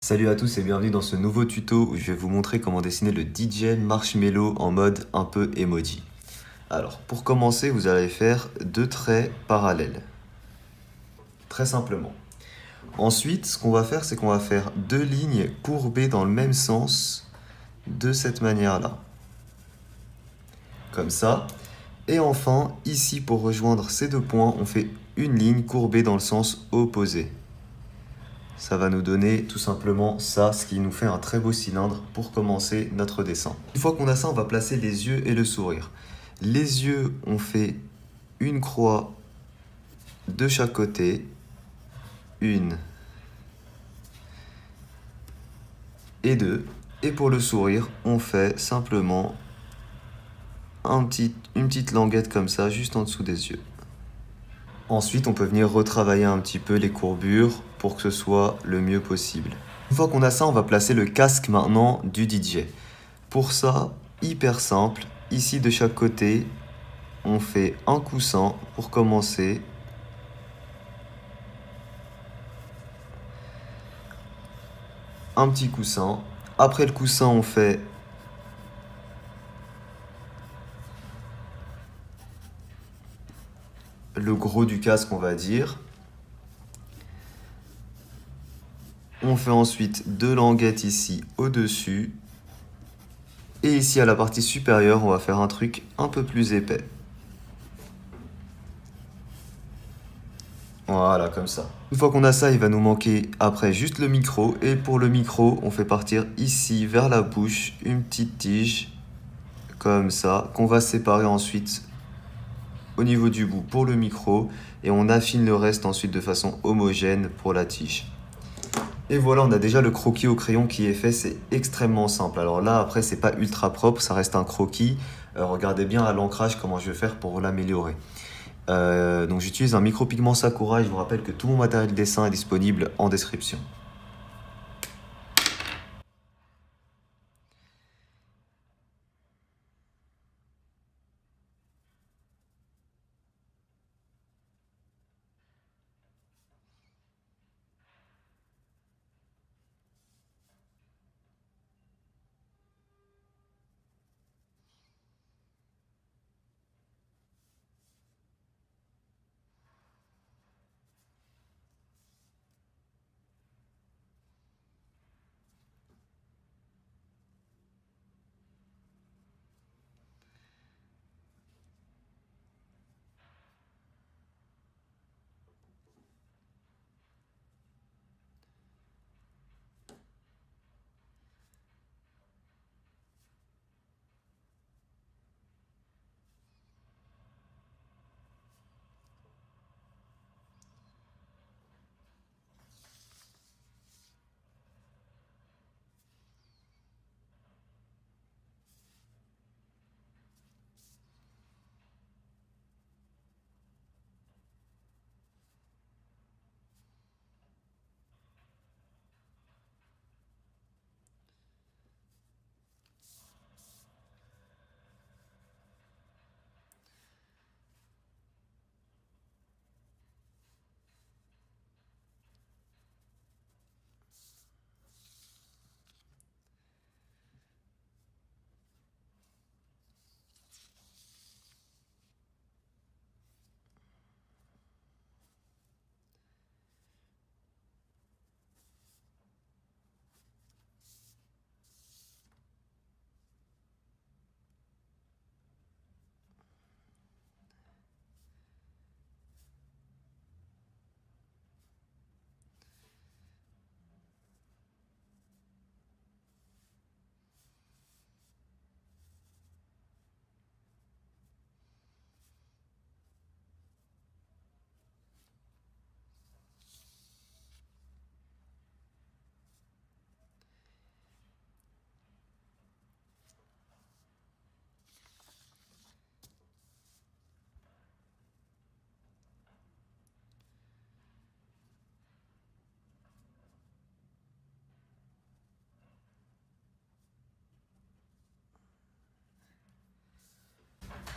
Salut à tous et bienvenue dans ce nouveau tuto où je vais vous montrer comment dessiner le DJ Marshmello en mode un peu emoji. Alors pour commencer vous allez faire deux traits parallèles, très simplement. Ensuite ce qu'on va faire c'est qu'on va faire deux lignes courbées dans le même sens de cette manière là. Comme ça. Et enfin ici pour rejoindre ces deux points on fait une ligne courbée dans le sens opposé. Ça va nous donner tout simplement ça, ce qui nous fait un très beau cylindre pour commencer notre dessin. Une fois qu'on a ça, on va placer les yeux et le sourire. Les yeux, on fait une croix de chaque côté, une et deux. Et pour le sourire, on fait simplement une petite languette comme ça, juste en dessous des yeux. Ensuite, on peut venir retravailler un petit peu les courbures pour que ce soit le mieux possible. Une fois qu'on a ça, on va placer le casque maintenant du DJ. Pour ça, hyper simple, ici de chaque côté, on fait un coussin pour commencer. Un petit coussin. Après le coussin, on fait le gros du casque, on va dire. On fait ensuite deux languettes ici au-dessus. Et ici à la partie supérieure, on va faire un truc un peu plus épais. Voilà, comme ça. Une fois qu'on a ça, il va nous manquer après juste le micro. Et pour le micro, on fait partir ici vers la bouche une petite tige, comme ça, qu'on va séparer ensuite au niveau du bout pour le micro. Et on affine le reste ensuite de façon homogène pour la tige. Et voilà, on a déjà le croquis au crayon qui est fait, c'est extrêmement simple. Alors là, après, c'est pas ultra propre, ça reste un croquis. Regardez bien à l'ancrage comment je vais faire pour l'améliorer. Donc j'utilise un micropigment Sakura et je vous rappelle que tout mon matériel de dessin est disponible en description.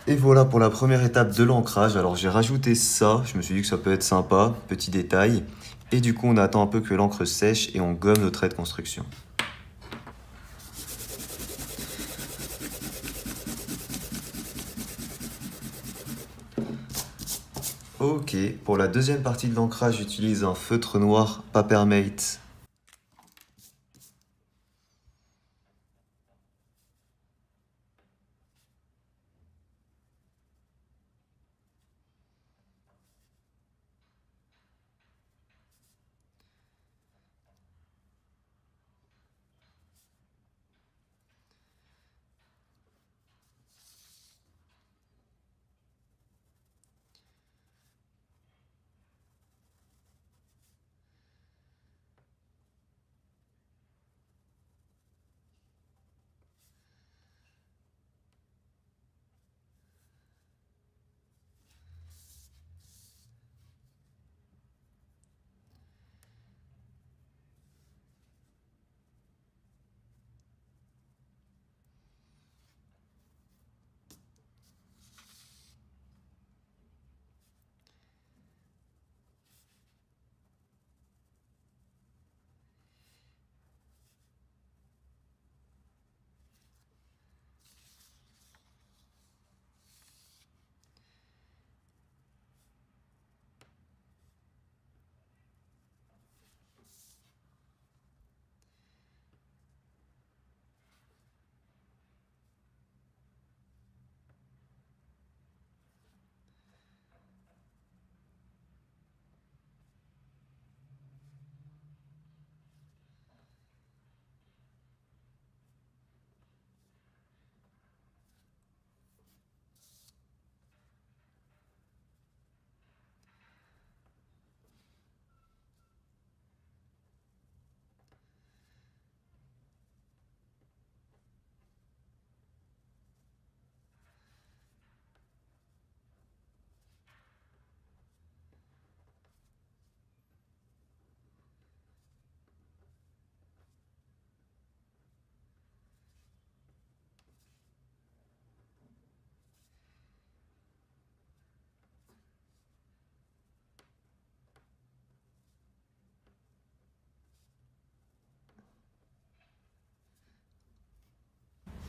Et voilà pour la première étape de l'ancrage. Alors j'ai rajouté ça, je me suis dit que ça peut être sympa, petit détail. Et du coup, on attend un peu que l'encre sèche et on gomme nos traits de construction. Ok, pour la deuxième partie de l'ancrage, j'utilise un feutre noir Papermate.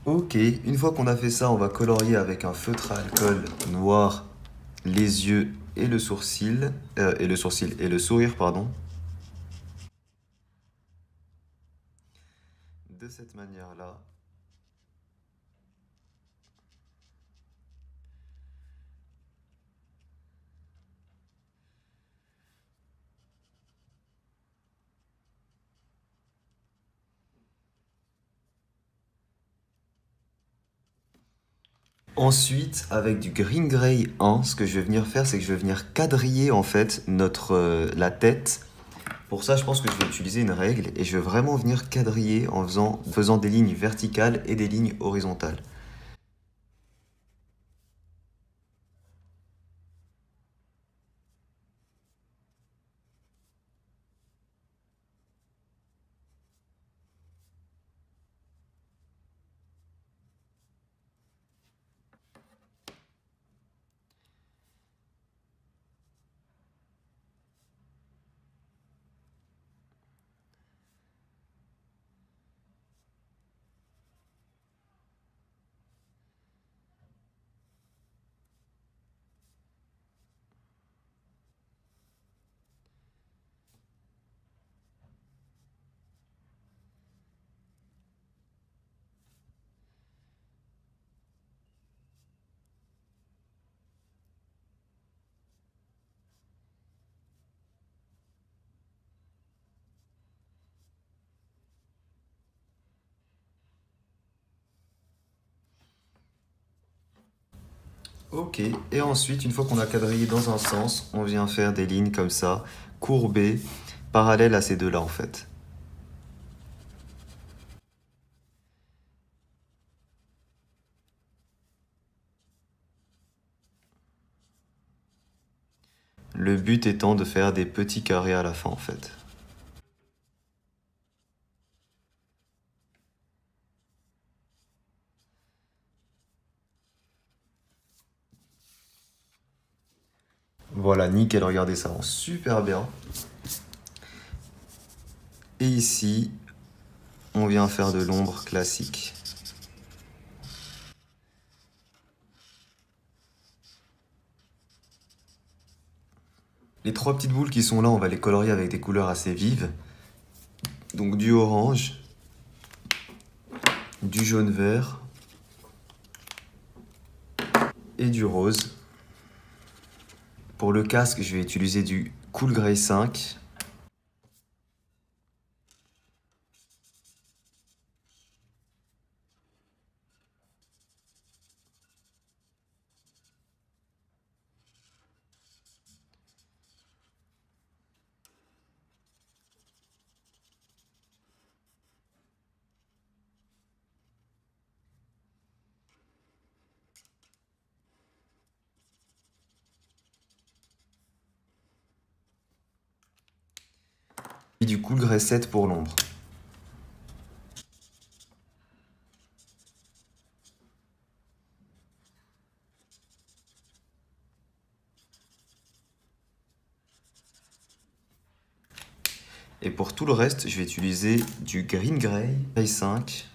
Ok, une fois qu'on a fait ça, on va colorier avec un feutre à alcool noir les yeux et le sourcil, et le sourire, pardon. De cette manière-là. Ensuite, avec du Green Grey 1, ce que je vais venir faire, c'est que je vais venir quadriller en fait la tête. Pour ça, je pense que je vais utiliser une règle et je vais vraiment venir quadriller en faisant des lignes verticales et des lignes horizontales. Ok, et ensuite, une fois qu'on a quadrillé dans un sens, on vient faire des lignes comme ça, courbées, parallèles à ces deux-là en fait. Le but étant de faire des petits carrés à la fin en fait. Voilà, nickel, regardez ça rend super bien. Et ici, on vient faire de l'ombre classique. Les trois petites boules qui sont là, on va les colorier avec des couleurs assez vives. Donc du orange, du jaune vert et du rose. Pour le casque, je vais utiliser du Cool Grey 5. Et du Cool Grey 7 pour l'ombre. Et pour tout le reste, je vais utiliser du Green Grey 5.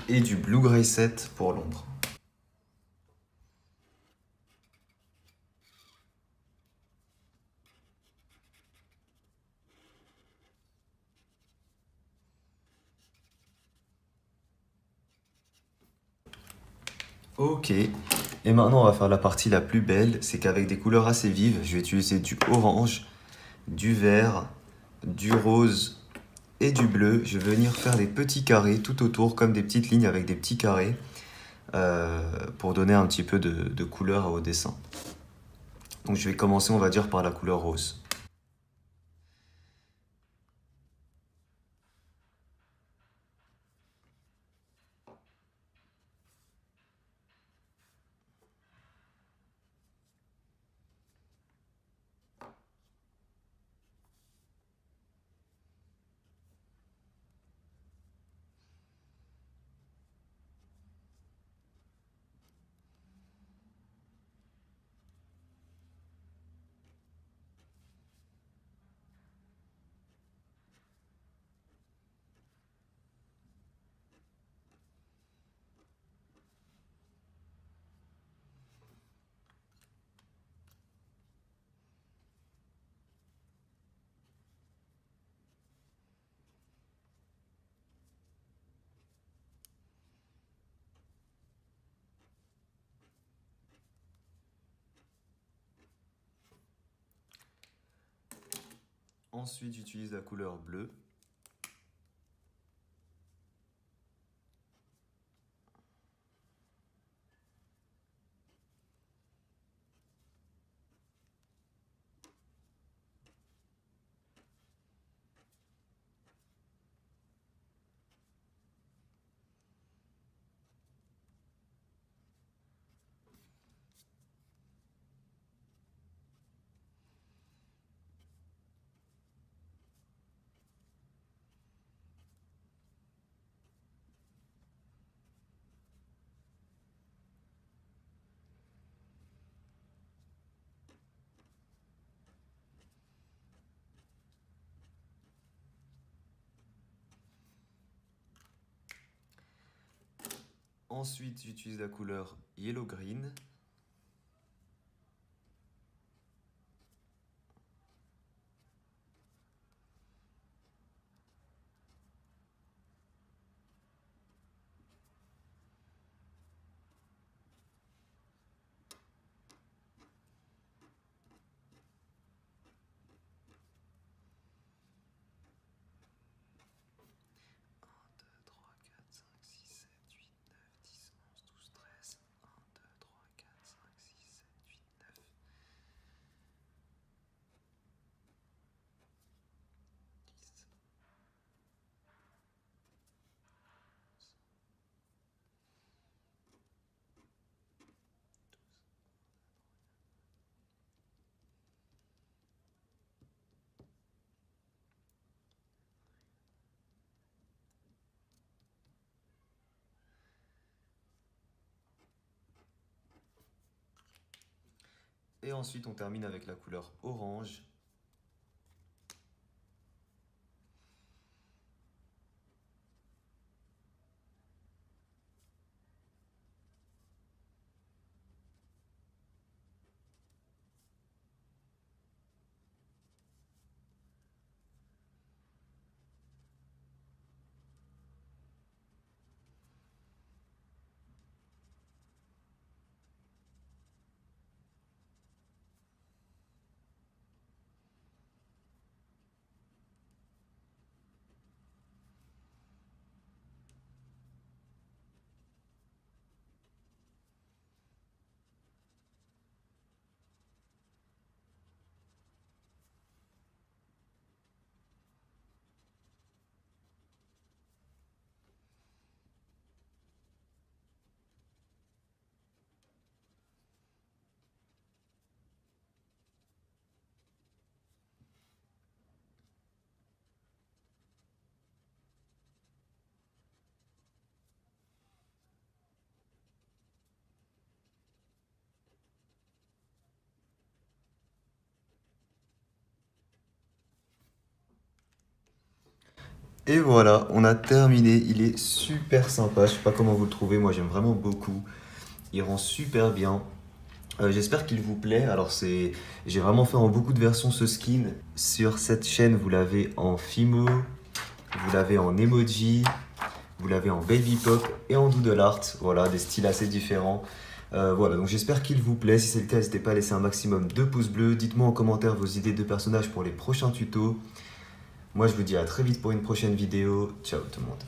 Et du Blue Grey 7 pour l'ombre. Ok, et maintenant on va faire la partie la plus belle, c'est qu'avec des couleurs assez vives, je vais utiliser du orange, du vert, du rose et du bleu. Je vais venir faire des petits carrés tout autour, comme des petites lignes avec des petits carrés, pour donner un petit peu de couleur au dessin. Donc je vais commencer, on va dire, par la couleur rose. Ensuite, j'utilise la couleur bleue. Ensuite, j'utilise la couleur Yellow Green. Et ensuite, on termine avec la couleur orange. Et voilà, on a terminé. Il est super sympa. Je sais pas comment vous le trouvez. Moi, j'aime vraiment beaucoup. Il rend super bien. J'espère qu'il vous plaît. Alors, j'ai vraiment fait en beaucoup de versions ce skin. Sur cette chaîne, vous l'avez en Fimo, vous l'avez en emoji, vous l'avez en baby pop et en doodle art. Voilà, des styles assez différents. Voilà, donc j'espère qu'il vous plaît. Si c'est le cas, n'hésitez pas à laisser un maximum de pouces bleus. Dites-moi en commentaire vos idées de personnages pour les prochains tutos. Moi, je vous dis à très vite pour une prochaine vidéo. Ciao tout le monde.